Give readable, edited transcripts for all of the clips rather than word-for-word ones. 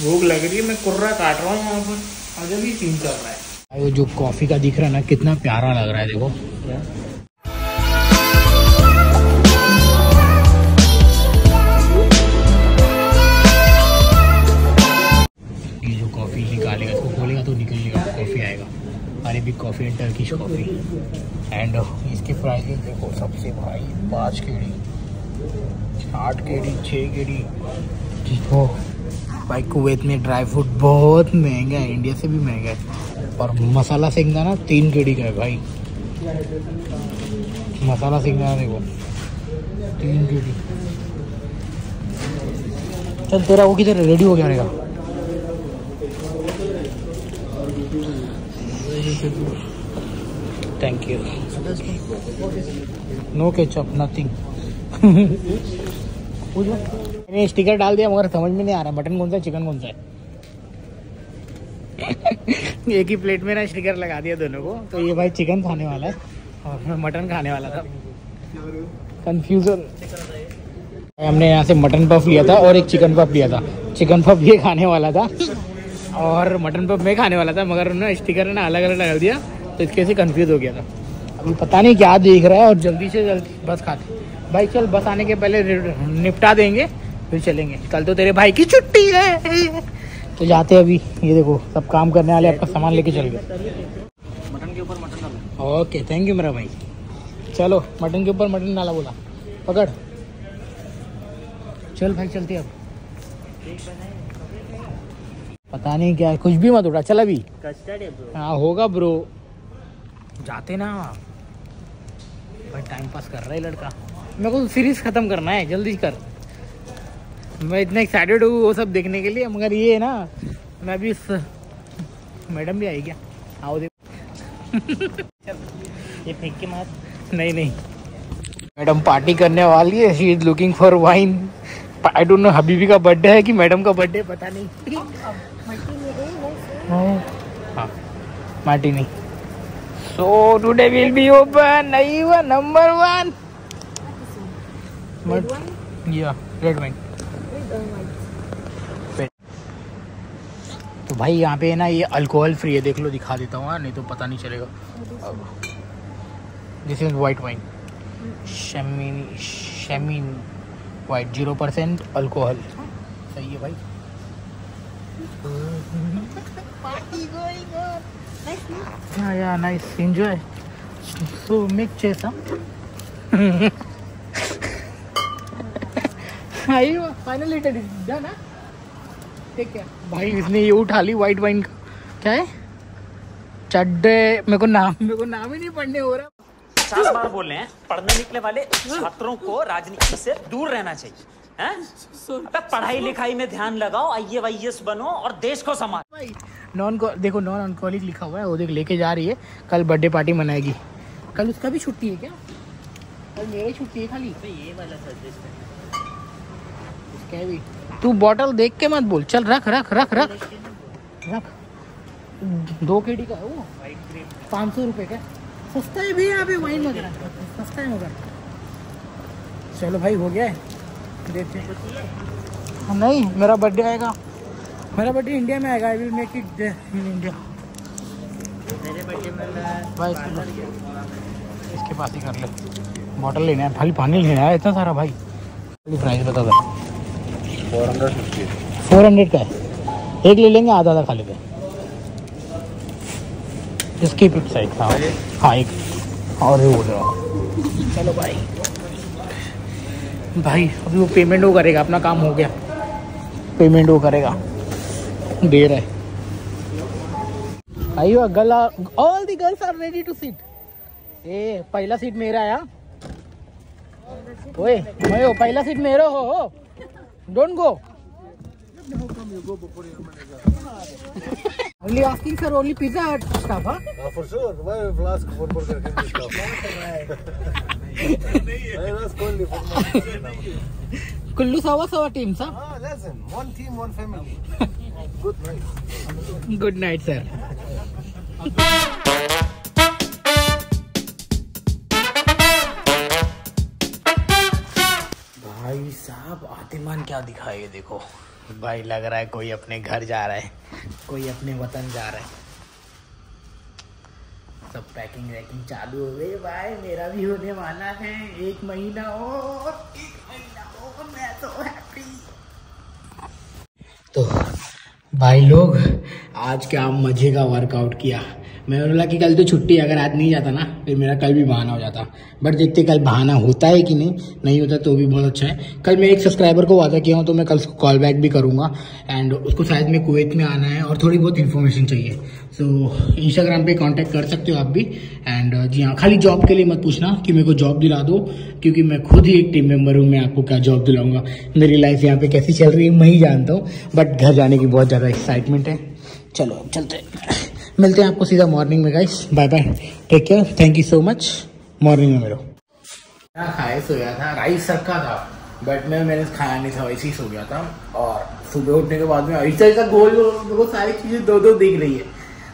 भूख लग रही है, मैं कुर्रा काट रहा हूँ यहाँ पर, अजब ही सीन चल रहा है। वो जो कॉफी का दिख रहा है ना, कितना प्यारा लग रहा है, देखो। ये जो कॉफी निकालेगा, इसको खोलेगा तो निकलेगा, कॉफी आएगा। Arabic coffee and Turkish coffee. And इसके प्राइसेस देखो, सबसे भाई 5 केडी, 8 केडी, 6 केडी। देखो भाई, कुवैत में ड्राई फ्रूट बहुत महंगा है, इंडिया से भी महंगा है। और मसाला सेंकना ना 3 केडी का है भाई, मसाला सेंकना देखो 3 केडी। चल तेरा वो किधर रेडी हो गया रहेगा। Thank you. No ketchup, nothing. मैंने स्टिकर डाल दिया मगर समझ में नहीं आ रहा मटन कौन सा है, चिकन कौन सा है। एक ही प्लेट में ना स्टिकर लगा दिया दोनों को, तो ये भाई चिकन खाने वाला है और मैं मटन खाने वाला था। कंफ्यूजन। हमने यहाँ से मटन पफ लिया था और एक चिकन पफ लिया था। चिकन पफ ये खाने वाला था और मटन पफ मैं खाने वाला था, मगर उन्होंने स्टिकर ना अलग अलग लगा दिया, तो इसके से कंफ्यूज हो गया था। अभी पता नहीं क्या देख रहा है और जल्दी से जल्दी बस खाते भाई। चल बस आने के पहले निपटा देंगे फिर चलेंगे, कल तो तेरे भाई की छुट्टी है। तो जाते अभी, ये देखो सब काम करने वाले आपका सामान लेके चल गए। मटन के ऊपर मटन डाला। ओके थैंक यू मेरा भाई। चलो मटन के ऊपर मटन डाला बोला, पकड़। चल भाई चलते अब। पता नहीं क्या है, कुछ भी मत उड़ा, चल अभी। हाँ होगा ब्रो, जाते ना भाई। टाइम पास कर रहा है लड़का, मेरे को सीरीज खत्म करना है, जल्दी कर। मैं इतना एक्साइटेड हूँ वो सब देखने के लिए, मगर ये है ना, मैं अभी मैडम भी आई क्या, आओ देखो। ये फेंक के मार। नहीं नहीं, मैडम पार्टी करने वाली है। She is looking for wine. I don't know Habibi का बर्थडे है कि मैडम का बर्थडे, पता नहीं। हाँ Martini. So today will be open नहीं हुआ नंबर 1 या रेड वाइन। तो भाई यहाँ पे है ना, ये अल्कोहल फ्री है, देख लो, दिखा देता हूँ नहीं तो पता नहीं चलेगा। दिस इज वाइट वाइन, शैमीन वाइट, 0% अल्कोहल। सही है भाई। Yeah, nice. Enjoy. So make chase, huh? Finally it is done, huh? Take care. भाई इसने ये उठा ली व्हाइट वाइन का, क्या है? चड्डे, मेरे को नाम ही नहीं पढ़ने हो रहा। 50 बार बोल रहे हैं, पढ़ने निकले वाले छात्रों को राजनीति से दूर रहना चाहिए। हैं? अबे पढ़ाई लिखाई में ध्यान लगाओ, IAS बनो और देश को संभालो। देखो नॉन अल्कोहलिक लिखा हुआ है, वो देख लेके जा रही है, कल बर्थडे पार्टी मनाएगी। कल उसका भी छुट्टी है क्या? कल मेरी छुट्टी है खाली। तो ये वाला सजेस्ट है इसका भी। तू बॉटल देख के मत बोल, चल रख रख रख रख रख। 2 केडी का है वो, 500 रुपये का। सस्ता है भी यहाँ पे वाइन वगैरह, सस्ता है मगर। चलो भाई हो गया है, देखते हैं। नहीं मेरा बर्थडे आएगा, मेरा बर्थडे इंडिया में आएगा। I will make it in India. मेरे बर्थडे में भाई इसके पास ही कर ले। बॉटल लेना है खाली, पानी लेना है इतना सारा भाई। प्राइस बता दो। 400 का है, एक ले लेंगे, आधा आधा खा लेते हैं। इसकी साइड था। हाँ एक और हो रहा। चलो भाई अभी वो पेमेंट वो करेगा, अपना काम हो गया, पेमेंट वो करेगा, दे रहा है। आइयो गला, all the girls are ready to sit. ए पहला सीट मेरा है। ओए मैं पहला सीट मेरा हो, don't go. Only asking for only Pizza Hut stuff, huh? For sure. Why will ask for Burger King stuff? I ask only for my Kullu sawa teams, huh? Listen, one team, one family. Good night. Good night, sir. भाई साहब आप आतिमान क्या दिखाए देखो भाई, लग रहा है कोई अपने घर जा रहा है, कोई अपने वतन जा रहा है। सब पैकिंग वैकिंग चालू हो गई भाई, मेरा भी होने वाला है 1 महीना और, 1 महीना और, मैं तो हैप्पी। तो भाई लोग आज क्या मजे का वर्कआउट किया। मैं बोला कि कल तो छुट्टी, अगर आज नहीं जाता ना फिर मेरा कल भी बहाना हो जाता, बट देखते कल बहाना होता है कि नहीं होता तो भी बहुत अच्छा है। कल मैं एक सब्सक्राइबर को वादा किया हूँ तो मैं कल उसको कॉल बैक भी करूँगा, एंड उसको शायद में कुवैत में आना है और थोड़ी बहुत इन्फॉर्मेशन चाहिए। सो इंस्टाग्राम पे कांटेक्ट कर सकते हो आप भी। एंड जी हाँ, खाली जॉब के लिए मत पूछना कि मेरे को जॉब दिला दो, क्योंकि मैं खुद ही एक टीम मेंबर हूँ, मैं आपको क्या जॉब दिलाऊंगा। मेरी लाइफ यहाँ पे कैसी चल रही है मैं ही जानता हूँ, बट घर जाने की बहुत ज़्यादा एक्साइटमेंट है। चलो अब चलते हैं, मिलते हैं आपको सीधा मॉर्निंग में guys. Bye bye, take care, thank you so much. Morning में मेरा खाए सोया था, राइस रखा था बट मैंने खाया नहीं था, वैसे ही सो गया था। और सुबह उठने के बाद में ऐसा गोल मेरे को सारी चीजें दो दिख रही है,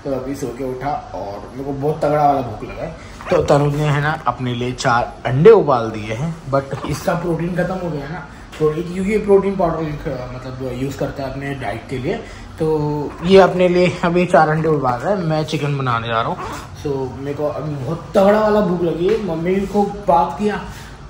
तो अभी सो के उठा और मेरे को बहुत तगड़ा वाला भूख लगा है। तो तनुज ने है ना अपने लिए 4 अंडे उबाल दिए हैं, बट इसका प्रोटीन खत्म हो गया ना, तो क्योंकि प्रोटीन पाउडर मतलब यूज करता है अपने डाइट के लिए, तो ये अपने लिए अभी 4 अंडे उबाल रहा है। मैं चिकन बनाने जा रहा हूँ। सो मेरे को अभी बहुत तगड़ा वाला भूख लगी है। मम्मी को बात किया,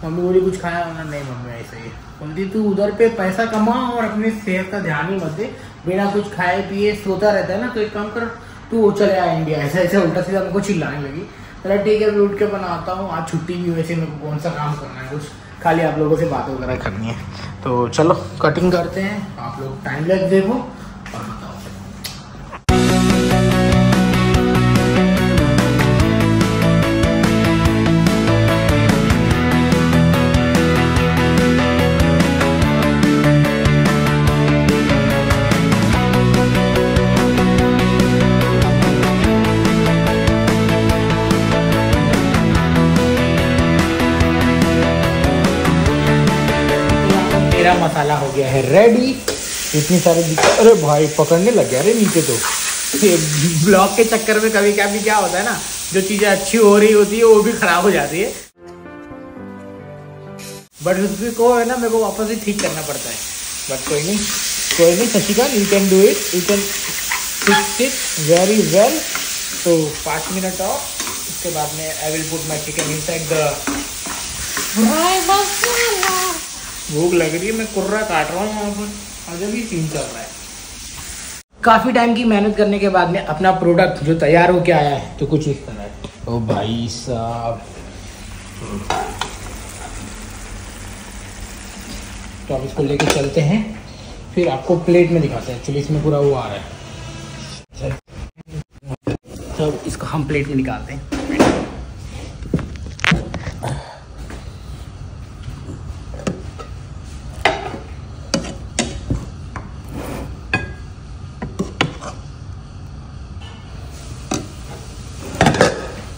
मम्मी बोली कुछ खाया होना, नहीं मम्मी ऐसे ही बोलती तू उधर पे पैसा कमा और अपनी सेहत का ध्यान ही मत दे, बिना कुछ खाए पिए सोता रहता है ना, तो एक काम कर तू चले आ इंडिया, ऐसा ऐसे उल्टा सीधा मेरे को चिल्लाने लगी। चला ठीक है, उठ के बनाता हूँ, आज छुट्टी भी, वैसे मेरे को कौन सा काम करना है, कुछ खाली आप लोगों से बात वगैरह करनी है। तो चलो कटिंग करते हैं, आप लोग टाइम लैप्स देखो और बताओ। मेरा मसाला हो गया है रेडी। इतनी सारी अरे भाई पकड़ने लग गया अरे नीचे, तो ये ब्लॉग के चक्कर में कभी कभी क्या होता है ना, जो चीजें अच्छी हो रही होती है वो भी खराब हो जाती है, बट उसको है ना मेरे को वापस ही ठीक करना पड़ता है। बट कोई नहीं Shashika, you can do it, you can fix it very well. तो 5 मिनट और उसके बाद में I will put my chicken inside the. भूख लग रही है, मैं कुर्रा काट रहा हूँ यहाँ पर, अजब ही सीन चल रहा है। काफी टाइम की मेहनत करने के बाद में अपना प्रोडक्ट जो तैयार होके आया है तो कुछ इस तरह है। ओ भाई साहब, तो अब इसको लेके चलते हैं, फिर आपको प्लेट में दिखाते हैं। एक्चुअली इसमें पूरा वो आ रहा है, तो इसको हम प्लेट में निकालते हैं।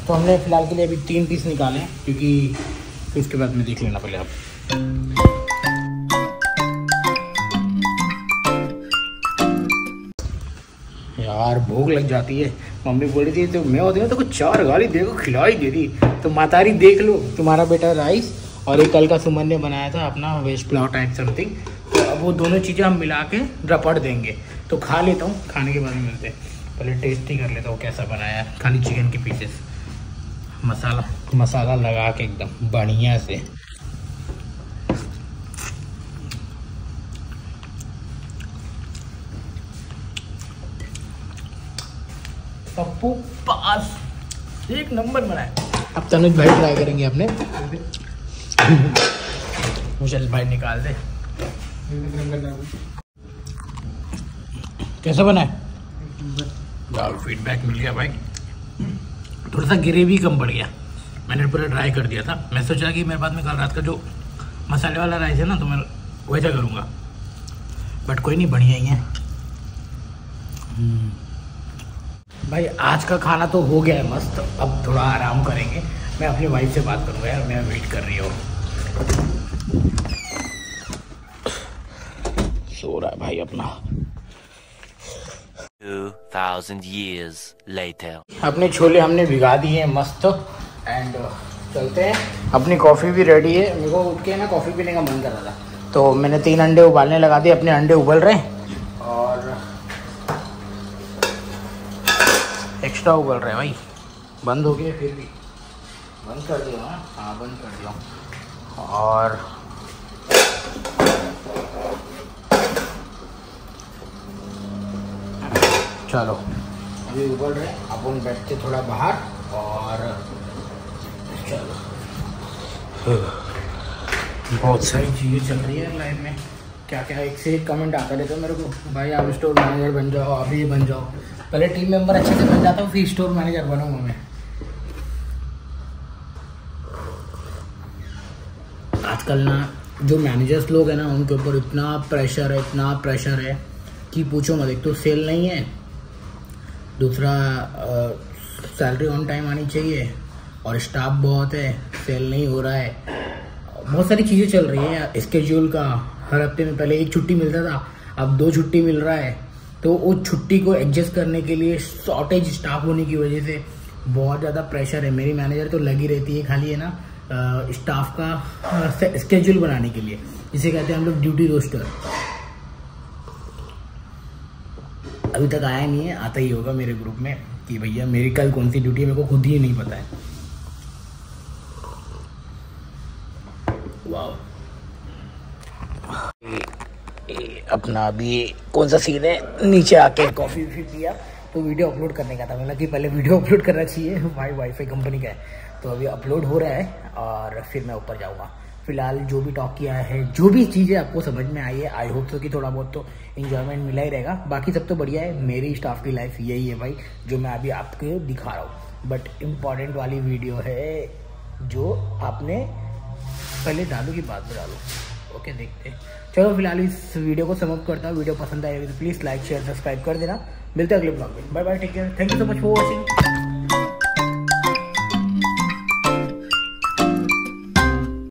तो हमने फिलहाल के लिए अभी 3 पीस निकाले हैं, क्योंकि फिर उसके बाद में देख लेना पहले आप। यार भूख लग जाती है, मम्मी बोल रही थी तो मैं होती ना तो कुछ 4 गाली देखो खिला ही दे दी। तो मातारी देख लो, तुम्हारा बेटा राइस और एक कल का सुमन ने बनाया था अपना वेज पुलाव टाइप समथिंग, तो अब वो दोनों चीज़ें हम मिला के रपट देंगे। तो खा लेता हूँ, खाने के बाद में मिलते हैं। पहले टेस्ट ही कर लेता हूँ कैसा बनाया है। खाली चिकन के पीसेस, मसाला लगा के एकदम बढ़िया से। पप्पू पास, एक नंबर बनाया। अब तनुज भाई ट्राई करेंगे अपने। मुझे भाई निकाल दे, कैसा बना है यार? फीडबैक मिल गया भाई, थोड़ा सा ग्रेवी कम पड़ गया, मैंने पूरा ट्राई कर दिया था। मैं सोचा कि मेरे पास में कल रात का जो मसाले वाला राइस है ना, तो मैं वैसा करूँगा, बट कोई नहीं, बढ़िया ही है भाई। आज का खाना तो हो गया है मस्त, अब थोड़ा आराम करेंगे। मैं अपनी वाइफ से बात करूँगा यार, मैं वेट कर रही हूँ। सो रहा है भाई अपना। 2000 years later. अपने छोले हमने भिगा दिए हैं मस्त, एंड चलते हैं। अपनी कॉफ़ी भी रेडी है, मेरे को उठ के ना कॉफ़ी पीने का मन कर रहा था, तो मैंने 3 अंडे उबालने लगा दिए, अपने अंडे उबल रहे हैं और एक्स्ट्रा उबल रहे हैं भाई। बंद हो गए, फिर भी बंद कर दिया। हाँ बंद कर दिया। और चलो अभी उबल रहे हैं, अपन बैठते थोड़ा बाहर और चलो। बहुत सारी चीज़ें चल रही है लाइफ में, क्या क्या एक से एक कमेंट आता रहता है मेरे को, भाई आप स्टोर मैनेजर बन जाओ, आप ये बन जाओ। पहले टीम मेंबर अच्छे से बन जाता हूँ, फिर स्टोर मैनेजर बनूंगा मैं। आजकल ना जो मैनेजर्स लोग हैं ना, उनके ऊपर इतना प्रेशर है कि पूछो मत। एक तो सेल नहीं है, दूसरा सैलरी ऑन टाइम आनी चाहिए, और स्टाफ बहुत है, सेल नहीं हो रहा है, बहुत सारी चीज़ें चल रही हैं। स्केड्यूल का हर हफ्ते में पहले 1 छुट्टी मिलता था, अब 2 छुट्टी मिल रहा है। तो उस छुट्टी को एडजस्ट करने के लिए शॉर्टेज स्टाफ होने की वजह से बहुत ज़्यादा प्रेशर है। मेरी मैनेजर तो लगी रहती है खाली है ना स्टाफ का स्केड्यूल बनाने के लिए, जिसे कहते हैं हम लोग ड्यूटी रोस्टर। अभी तक आया नहीं है, आता ही होगा मेरे ग्रुप में कि भैया मेरी कल कौन सी ड्यूटी है, मेरे को खुद ही नहीं पता है। वाह, अपना अभी कौन सा सीन है, नीचे आके कॉफ़ी भी पिया तो वीडियो अपलोड करने का था। मतलब कि पहले वीडियो अपलोड करना चाहिए, वाईफाई कंपनी का है, तो अभी अपलोड हो रहा है और फिर मैं ऊपर जाऊँगा। फिलहाल जो भी टॉक किया है, जो भी चीज़ें आपको समझ में आई है, आई होप सो कि थोड़ा बहुत तो इन्जॉयमेंट मिला ही रहेगा। बाकी सब तो बढ़िया है। मेरी स्टाफ की लाइफ यही है भाई, जो मैं अभी आपको दिखा रहा हूँ। बट इम्पॉर्टेंट वाली वीडियो है जो आपने पहले डालू की बाद में डालू। ओके, देखते हैं। चलो फिलहाल इस वीडियो को समाप्त करता हूँ। वीडियो पसंद आएगी तो प्लीज़ लाइक शेयर सब्सक्राइब कर देना। मिलते हैं अगले ब्लॉग में। Bye bye, take care, thank you so much for watching.